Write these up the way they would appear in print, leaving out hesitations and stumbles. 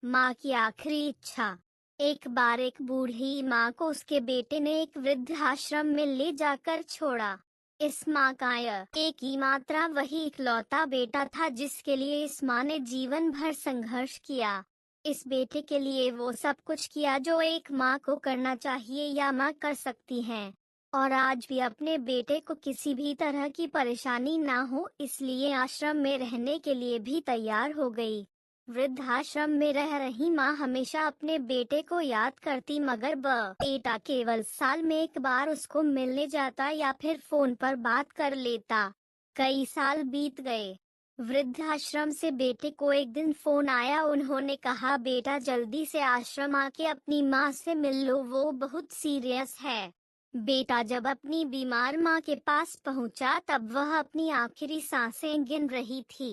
माँ की आखिरी इच्छा। एक बार एक बूढ़ी माँ को उसके बेटे ने एक वृद्धाश्रम में ले जाकर छोड़ा। इस माँ का एक ही मात्रा वही इकलौता बेटा था जिसके लिए इस माँ ने जीवन भर संघर्ष किया। इस बेटे के लिए वो सब कुछ किया जो एक माँ को करना चाहिए या माँ कर सकती है। और आज भी अपने बेटे को किसी भी तरह की परेशानी ना हो इसलिए आश्रम में रहने के लिए भी तैयार हो गई। वृद्धाश्रम में रह रही माँ हमेशा अपने बेटे को याद करती मगर बेटा केवल साल में एक बार उसको मिलने जाता या फिर फोन पर बात कर लेता। कई साल बीत गए। वृद्धाश्रम से बेटे को एक दिन फोन आया। उन्होंने कहा, बेटा जल्दी से आश्रम आके अपनी माँ से मिल लो, वो बहुत सीरियस है। बेटा जब अपनी बीमार माँ के पास पहुंचा तब वह अपनी आखिरी सांसें गिन रही थी।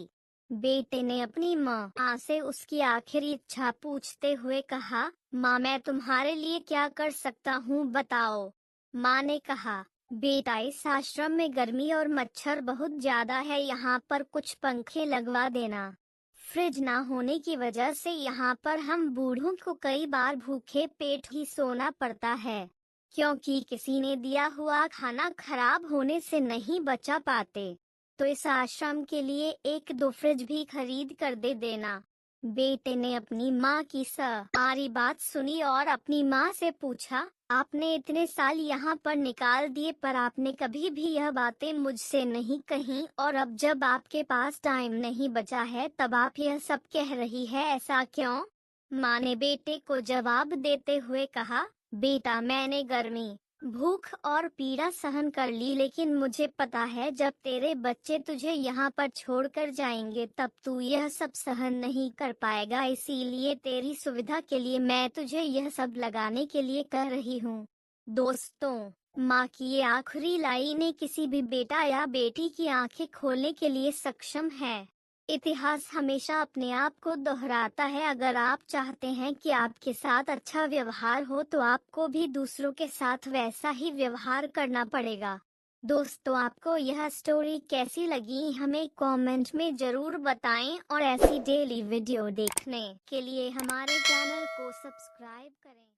बेटे ने अपनी माँ से उसकी आखिरी इच्छा पूछते हुए कहा, माँ मैं तुम्हारे लिए क्या कर सकता हूँ बताओ। माँ ने कहा, बेटा इस आश्रम में गर्मी और मच्छर बहुत ज्यादा है, यहाँ पर कुछ पंखे लगवा देना। फ्रिज ना होने की वजह से यहाँ पर हम बूढ़ों को कई बार भूखे पेट ही सोना पड़ता है, क्योंकि किसी ने दिया हुआ खाना खराब होने से नहीं बचा पाते। तो इस आश्रम के लिए एक दो फ्रिज भी खरीद कर दे देना। बेटे ने अपनी माँ की सारी बात सुनी और अपनी माँ से पूछा, आपने इतने साल यहाँ पर निकाल दिए पर आपने कभी भी यह बातें मुझसे नहीं कही, और अब जब आपके पास टाइम नहीं बचा है तब आप यह सब कह रही है, ऐसा क्यों? माँ ने बेटे को जवाब देते हुए कहा, बेटा मैंने गर्मी, भूख और पीड़ा सहन कर ली, लेकिन मुझे पता है जब तेरे बच्चे तुझे यहाँ पर छोड़कर जाएंगे तब तू यह सब सहन नहीं कर पाएगा, इसीलिए तेरी सुविधा के लिए मैं तुझे यह सब लगाने के लिए कह रही हूँ। दोस्तों, माँ की ये आखिरी लाइनें किसी भी बेटा या बेटी की आंखें खोलने के लिए सक्षम है। इतिहास हमेशा अपने आप को दोहराता है। अगर आप चाहते हैं कि आपके साथ अच्छा व्यवहार हो तो आपको भी दूसरों के साथ वैसा ही व्यवहार करना पड़ेगा। दोस्तों, आपको यह स्टोरी कैसी लगी हमें कमेंट में जरूर बताएं और ऐसी डेली वीडियो देखने के लिए हमारे चैनल को सब्सक्राइब करें।